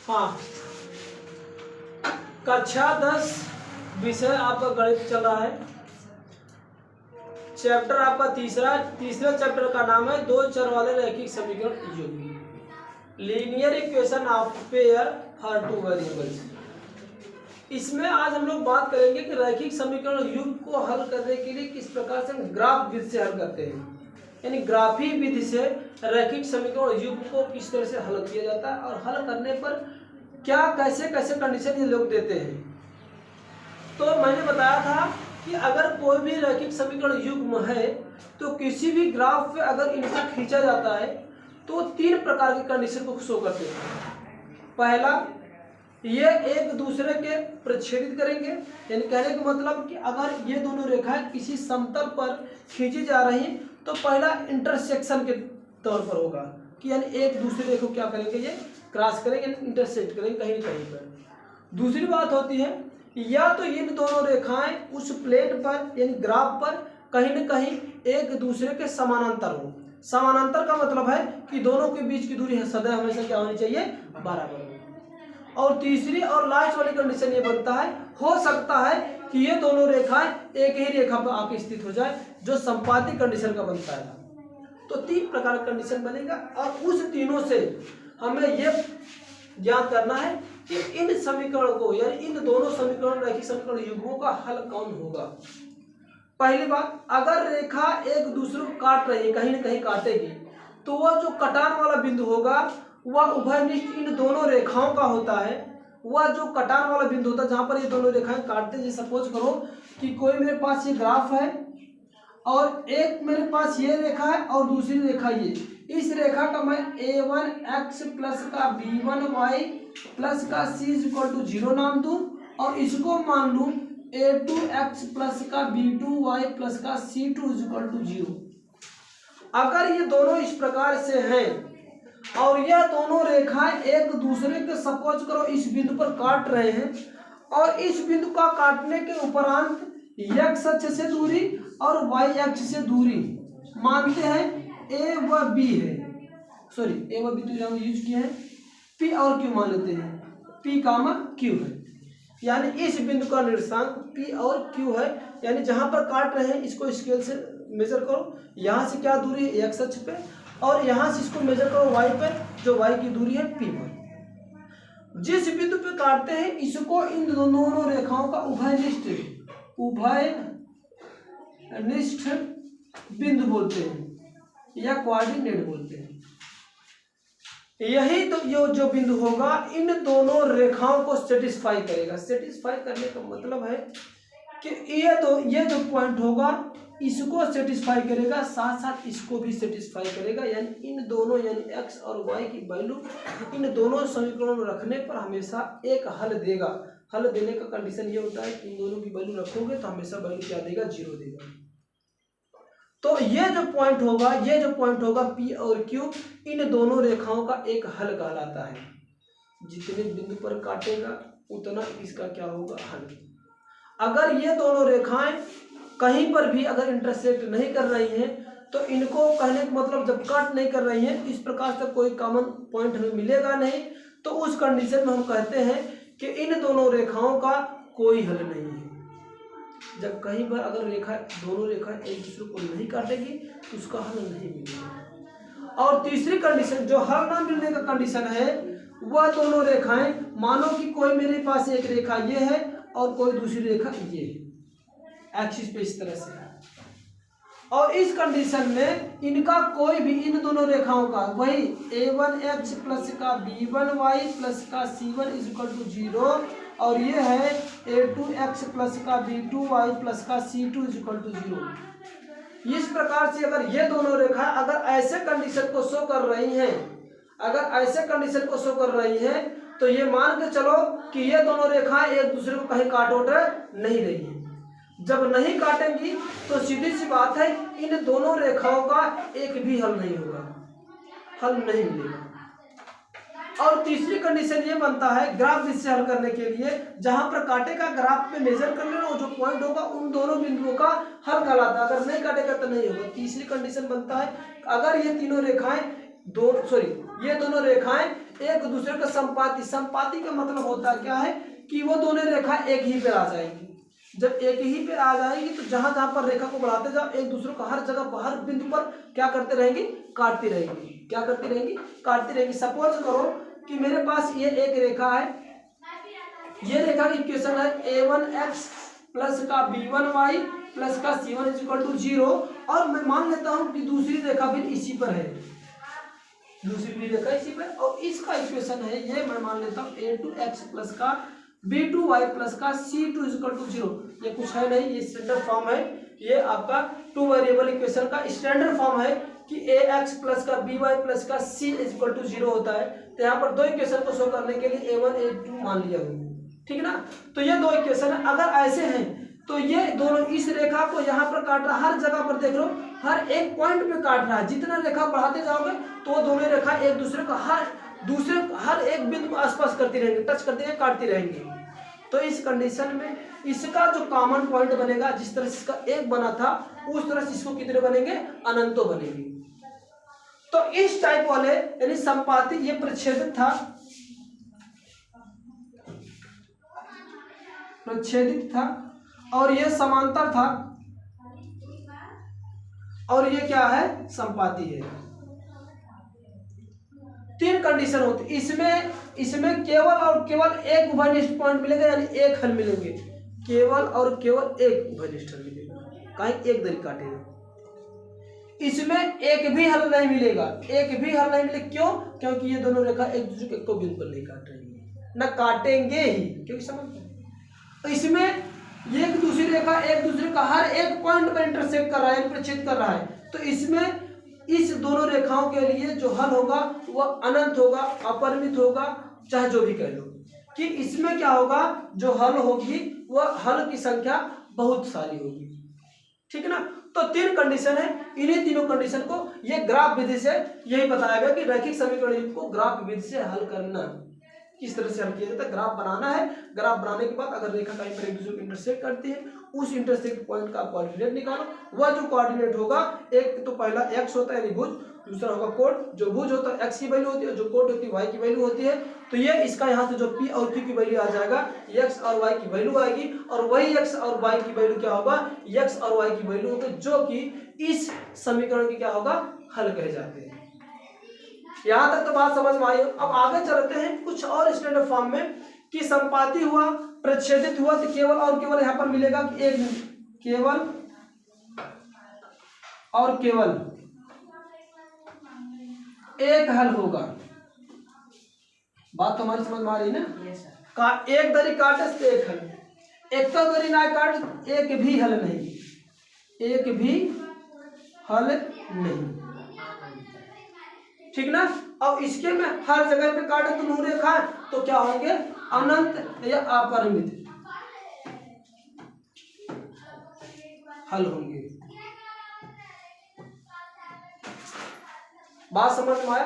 हाँ, कक्षा 10 विषय आपका गणित चल रहा है। चैप्टर आपका तीसरा चैप्टर का नाम है दो चर वाले रैखिक समीकरण युग्म, linear equation of pair for two variables. इसमें आज हम लोग बात करेंगे कि रैखिक समीकरण युग्म को हल करने के लिए किस प्रकार से हम ग्राफ विधि से हल करते हैं, यानी ग्राफी विधि से रैखिक समीकरण युग्म को किस तरह से हल किया जाता है और हल करने पर क्या कैसे कैसे कंडीशन ये लोग देते हैं। तो मैंने बताया था कि अगर कोई भी रैखिक समीकरण युग्म है तो किसी भी ग्राफ पे अगर इनको खींचा जाता है तो तीन प्रकार की कंडीशन को शो करते हैं। पहला, ये एक दूसरे के प्रतिच्छेदित करेंगे, यानी कहने का मतलब कि अगर ये दोनों रेखाएं किसी समतल पर खींची जा रही तो पहला इंटरसेक्शन के तौर पर होगा कि यानी एक दूसरे रेखा को क्या करेंगे, ये क्रॉस करेंगे, इंटरसेक्ट करेंगे कहीं न कहीं पर। दूसरी बात होती है या तो इन दोनों रेखाएं उस प्लेट पर यानी ग्राफ पर कहीं न कहीं एक दूसरे के समानांतर हो। समानांतर का मतलब है कि दोनों के बीच की दूरी सदैव हमेशा क्या होनी चाहिए, बराबर हो। और तीसरी और लास्ट वाली कंडीशन ये बनता है, हो सकता है कि ये दोनों रेखाएं एक ही रेखा पर आके स्थित हो जाए, जो संपाती कंडीशन का बनता है। तो तीन प्रकार का कंडीशन बनेगा और उस तीनों से हमें ये ज्ञात करना है कि इन समीकरण को यानी इन दोनों समीकरण रैखिक समीकरण युग्मों का हल कौन होगा। पहली बात, अगर रेखा एक दूसरे को काट रही है, कहीं न कहीं काटेगी, तो वह जो कटान वाला बिंदु होगा वह उभयनिष्ठ इन दोनों रेखाओं का होता है। वह जो कटान वाला बिंदु होता है जहां पर ये दोनों रेखाएं काटते हैं, सपोज करो कि कोई मेरे पास ये ग्राफ है और एक मेरे पास ये रेखा है और दूसरी रेखा ये, इस रेखा का मैं a1x प्लस का b1y प्लस का c=0 नाम दूं और इसको मान लूं a2x प्लस का b2y प्लस का c2=0। अगर ये दोनों इस प्रकार से हैं और यह दोनों रेखाएं एक दूसरे के सपोज करो इस बिंदु पर काट रहे हैं और इस बिंदु का काटने के उपरांत x अक्ष से दूरी और y अक्ष से दूरी मानते हैं a व b है, सॉरी a व b तो यहाँ यूज किया है, p और q मान लेते हैं, p कामा q है, यानी इस बिंदु का निर्देशांक p और q है। यानी जहां पर काट रहे हैं इसको स्केल से मेजर करो, यहाँ से क्या दूरी है x अक्ष पे और यहाँ से इसको मेजर करो y पे, जो y की दूरी है p1। जिस बिंदु पे काटते हैं इसको इन दोनों रेखाओं का उभयनिष्ठ बिंदु बोलते हैं या कोऑर्डिनेट बोलते हैं। यही तो ये जो बिंदु होगा इन दोनों रेखाओं को सेटिस्फाई करेगा। सेटिस्फाई करने का मतलब है कि ये जो पॉइंट होगा इसको सेटिस्फाई करेगा, साथ साथ इसको भी सेटिस्फाई करेगा, यानी इन दोनों यानी x और y की वैल्यू इन दोनों समीकरणों में रखने पर हमेशा एक हल देगा। हल देने का कंडीशन ये होता है कि इन दोनों की वैल्यू रखोगे तो हमेशा वैल्यू क्या देगा, 0 देगा। तो ये जो पॉइंट होगा P और Q इन दोनों रेखाओं का एक हल कहलाता है। जितने बिंदु पर काटेगा उतना इसका क्या होगा, हल। अगर ये दोनों रेखाएं कहीं पर भी अगर इंटरसेक्ट नहीं कर रही हैं तो इनको कहने का मतलब जब कट नहीं कर रही हैं इस प्रकार से कोई कॉमन पॉइंट हमें मिलेगा नहीं, तो उस कंडीशन में हम कहते हैं कि इन दोनों रेखाओं का कोई हल नहीं है। जब कहीं पर अगर दोनों रेखा एक दूसरे को नहीं काटेगी तो उसका हल नहीं मिलेगा। और तीसरी कंडीशन जो हल ना मिलने का कंडीशन है, वह दोनों रेखाएं मानो कि कोई मेरे पास एक रेखा ये है और कोई दूसरी रेखा ये है, एक्सिस पे इस तरह से है, और इस कंडीशन में इनका कोई भी इन दोनों रेखाओं का वही a1x प्लस का b1y प्लस का c1=0 और ये है a2x प्लस का b2y प्लस का c2=0। इस प्रकार से अगर ये दोनों रेखा अगर ऐसे कंडीशन को शो कर रही हैं, तो ये मान के चलो कि ये दोनों रेखाएं एक दूसरे को कहीं काट नहीं रही है। जब नहीं काटेंगी तो सीधी सी बात है इन दोनों रेखाओं का एक भी हल नहीं होगा, हल नहीं मिलेगा। और तीसरी कंडीशन ये बनता है ग्राफ विधि से हल करने के लिए, जहां पर काटेगा ग्राफ में मेजर कर लेना, जो पॉइंट होगा उन दोनों बिंदुओं का हल कहलाता है। अगर नहीं काटेगा तो नहीं होगा। तीसरी कंडीशन बनता है अगर ये दोनों रेखाएं एक दूसरे का संपाती। संपाती का मतलब होता है क्या है कि वो दोनों रेखा एक ही पे आ जाएगी। जब एक ही पे आ जाएगी तो जहां जहां पर रेखा को बढ़ाते जाओ एक दूसरे को हर जगह हर बिंदु पर क्या करते रहेंगे, काटती रहेंगी। क्या करती रहेंगी, काटती रहेंगी। सपोज करो कि मेरे पास ये एक रेखा है, ये रेखा की इक्वेशन है a1x प्लस का b1y प्लस का c1 इज इक्वल टू 0, और मैं मान लेता हूं कि दूसरी रेखा भी इसी पर है, दूसरी भी रेखा इसी पर, और इसका इक्वेशन है ये मैं मान लेता हूं a2x प्लस का b2y प्लस का c2 इज इक्वल टू 0। ये कुछ है नहीं, ये स्टैंडर्ड फॉर्म है, ये आपका टू वेरिएबल इक्वेशन का स्टैंडर्ड फॉर्म है कि ax प्लस का by प्लस का c इज इक्वल टू 0 होता है। तो यहाँ पर दो इक्वेशन को शो करने के लिए a1 a2 मान लिया हुआ, ठीक है ना। तो ये दो इक्वेशन है, अगर ऐसे हैं तो ये दोनों इस रेखा को यहाँ पर काट रहा, हर जगह पर देख लो हर एक पॉइंट पे काट रहा है। जितना रेखा बढ़ाते जाओगे तो वो दोनों रेखा एक दूसरे को हर एक बिंदु को आसपास करती रहेंगी, टच करती रहेंगी, काटती रहेंगी। तो इस कंडीशन में इसका जो कॉमन पॉइंट बनेगा, जिस तरह से इसका एक बना था उस तरह से इसको कितने बनेंगे, अनंतों बनेंगे। तो इस टाइप वाले यानी संपाती, ये प्रच्छेदित था, प्रच्छेदित था, और ये समांतर था, और ये क्या है, संपाती है। तीन कंडीशन होती इसमें केवल और केवल एक उभयनिष्ठ पॉइंट मिलेगा, यानी एक हल मिलेंगे, केवल और केवल एक उभयनिष्ठ हल मिलेगा, कहीं एक दरी काटेगा। इसमें एक भी हल नहीं मिलेगा, एक भी हल नहीं मिलेगा। क्यों? क्योंकि ये दोनों रेखा एक दूसरे को बिंदु पर नहीं काट रही है, न काटेंगे ही, क्योंकि समझ। इसमें ये एक दूसरी रेखा एक दूसरे का हर एक पॉइंट पर इंटरसेक्ट कर रहा है, प्रच्छेद कर रहा है। तो इसमें इस दोनों रेखाओं के लिए जो हल होगा वह अनंत होगा, अपरिमित होगा, चाहे जो भी कह लो, कि इसमें क्या होगा, जो हल होगी वह हल की संख्या बहुत सारी होगी, ठीक है ना। तो तीन कंडीशन है, इन्हीं तीनों कंडीशन को ये ग्राफ विधि से यही बताया गया कि रैखिक समीकरण को ग्राफ विधि से हल करना, किस तरह से हल किया जाता है। ग्राफ बनाना है, ग्राफ बनाने के बाद अगर रेखा कहीं पर एक दूसरे को इंटरसेक्ट करती है, उस इंटरसेक्ट पॉइंट का कोऑर्डिनेट निकालो। वह जो कोऑर्डिनेट होगा, एक तो पहला x होता है यानी भुज, दूसरा होगा कोण। जो भुज होता है x की वैल्यू होती है, जो कोण होती है y की वैल्यू होती है। तो ये इसका यहाँ से जो p और q की वैल्यू आ जाएगा, x और y की वैल्यू आएगी, और वही x और y की वैल्यू क्या होगा, x और y की वैल्यू होगी, जो कि इस समीकरण की क्या होगा, हल कहे जाते हैं। यहां तक तो बात समझ में आई। अब आगे चलते हैं कुछ और स्टैंडर्ड फॉर्म में, कि संपाती हुआ, प्रच्छेदित हुआ, तो केवल और केवल यहां पर मिलेगा कि एक, केवल और केवल एक हल होगा। बात तो हमारी समझ में आ रही है ना। का एक दरी काटे से एक हल, एक तो दरी ना काट, एक भी हल नहीं, एक भी हल नहीं, ठीक ना। अब इसके में हर जगह पे काटे तो नूर रेखा, तो क्या होंगे, अनंत या अपरिमित हल होंगे। बात समझ में आया।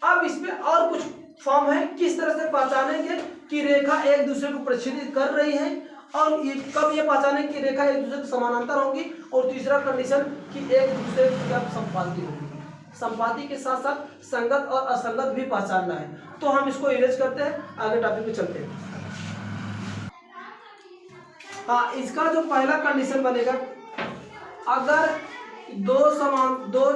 अब इसमें और कुछ फॉर्म है, किस तरह से पहचानेंगे कि रेखा एक दूसरे को प्रच्छेदित कर रही है, और ये कब ये पहचानेंगे कि रेखा एक दूसरे को समानांतर होंगी, और तीसरा कंडीशन कि एक दूसरे की क्या संपाती होगी। संपाती के साथ साथ संगत और असंगत भी पहचानना है। तो हम इसको इरेज करते हैं, आगे टॉपिक पे चलते हैं। हाँ, इसका जो पहला कंडीशन बनेगा, अगर दो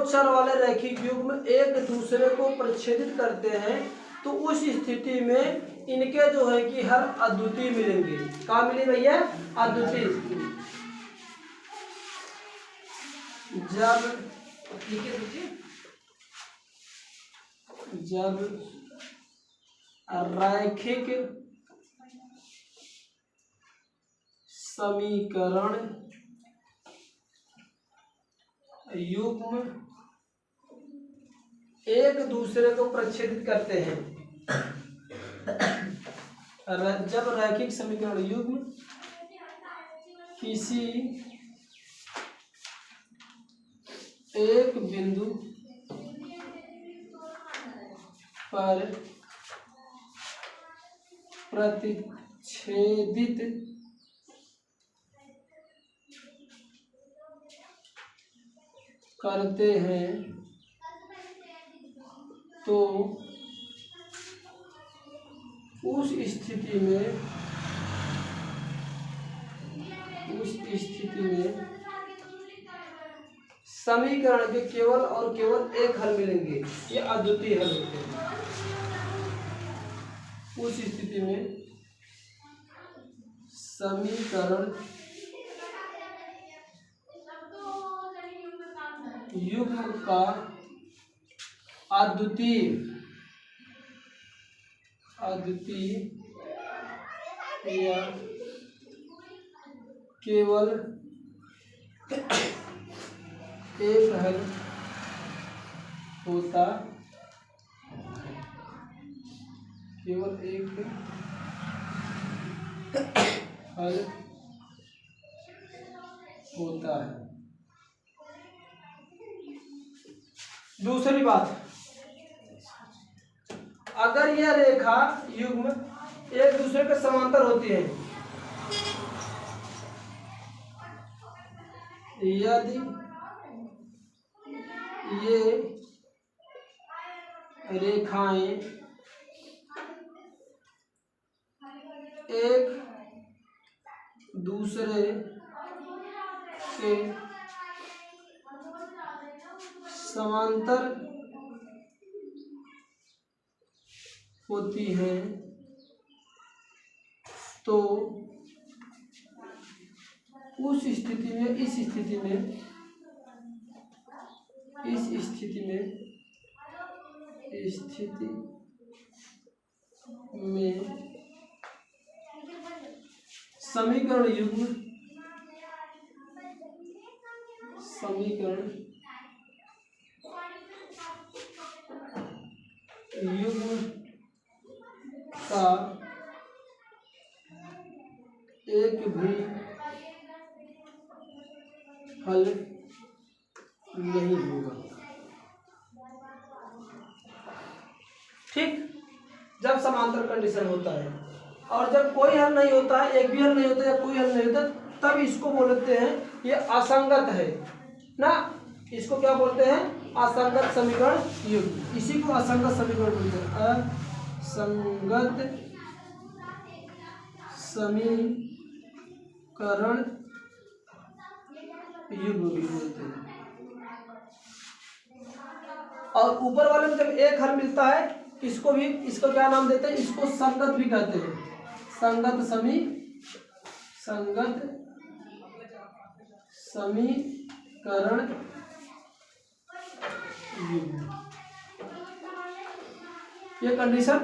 चर वाले रैखिक युग्म एक दूसरे को प्रच्छेदित करते हैं, तो उस स्थिति में इनके जो है कि हर अद्वितीय मिलेंगे। क्या मिले भैया, अद्वितीय। जब रैखिक समीकरण युग्म एक दूसरे को प्रच्छेदित करते हैं, जब रैखिक समीकरण युग्म किसी एक बिंदु पर प्रतिच्छेदित करते हैं, तो उस स्थिति में समीकरण के केवल और केवल एक हल मिलेंगे, ये अद्वितीय हल होते हैं। उस स्थिति में समीकरण युग्म का अद्वितीय या केवल एक हल होता, केवल एक हल होता है। दूसरी बात, अगर यह रेखा युग्म एक दूसरे के समांतर होती है, यदि ये रेखाएं एक दूसरे के समांतर होती हैं तो उस स्थिति में इस स्थिति में समीकरण युग्म का एक भी हल नहीं होगा। ठीक, जब समांतर कंडीशन होता है और जब कोई हल नहीं होता है, एक भी हल नहीं होता या कोई हल नहीं होता, तब इसको बोलते हैं ये असंगत है ना। इसको क्या बोलते हैं? असंगत समीकरण युग्म। इसी को असंगत समीकरण बोलते हैं, असंगत समीकरण युग्म भी बोलते हैं। और ऊपर वाले में जब एक हल मिलता है, इसको क्या नाम देते हैं? इसको संगत भी कहते हैं, संगत समीकरण युग्म। ये कंडीशन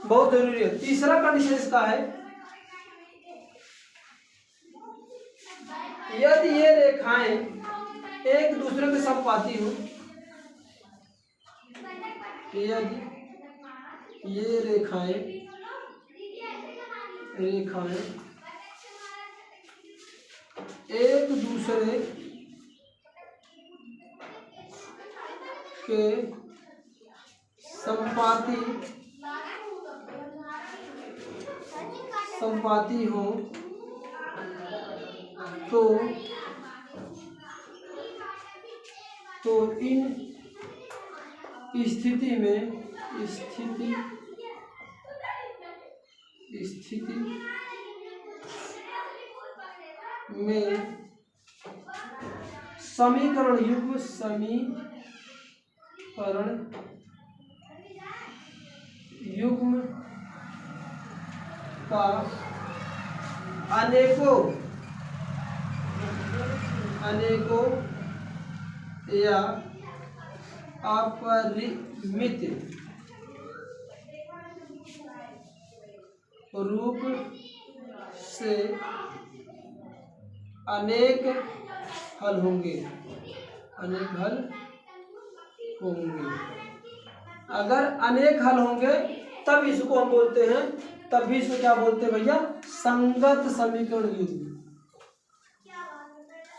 बहुत जरूरी है। तीसरा कंडीशन इसका है, यदि ये रेखाएं एक दूसरे के समपाती हो, यदि ये रेखाएं एक दूसरे के संपाती हो तो इन स्थिति में समीकरण युग्म का अनेकों या अपरिमित रूप से अनेक हल होंगे। अगर अनेक हल होंगे तब इसको हम बोलते हैं, तब भी इसको क्या बोलते हैं भैया? संगत समीकरण युग्म।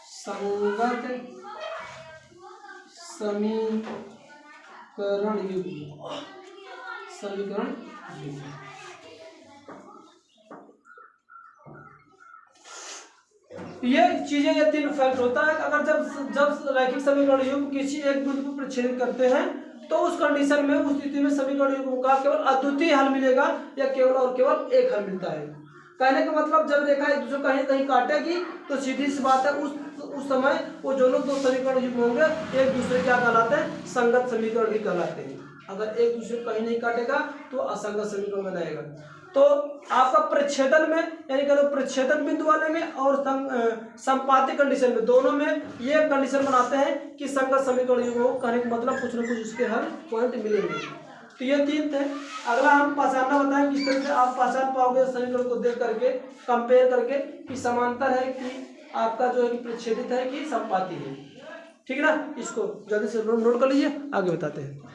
संगत समीकरण युग्म। ये चीजें, ये तीन फैक्ट होता है। अगर जब रैखिक समीकरण युग्म किसी एक बिंदु पर छेद करते हैं तो उस कंडीशन में, उस स्थिति में समीकरण युग्म का केवल अद्वितीय हल मिलेगा या केवल और केवल एक हल मिलता है। कहने का मतलब जब रेखा एक दूसरे को कहीं कहीं काटेगी तो सीधी सी बात है उस समय वो दोनों दो समीकरण युग्म होंगे, एक दूसरे क्या कहलाते हैं, संगत समीकरण भी कहलाते हैं। अगर एक दूसरे को कहीं नहीं काटेगा तो असंगत समीकरण बनाएगा। तो आपका प्रच्छेदन में, यानी कि प्रच्छेदन बिंदु वाले में और संपाती कंडीशन में, दोनों में ये कंडीशन बनाते हैं कि संगत समीकरण युग्म हो। कहने का मतलब कुछ न कुछ उसके हल पॉइंट मिलेंगे। तो ये 3 थे। अगला हम पहचानना बताएं किस तरह से आप पहचान पाओगे समीकरण को देख करके, कंपेयर करके कि समांतर है कि आपका जो है प्रच्छेदित है कि संपाती है। ठीक है ना, इसको जल्दी से नोट कर लीजिए, आगे बताते हैं।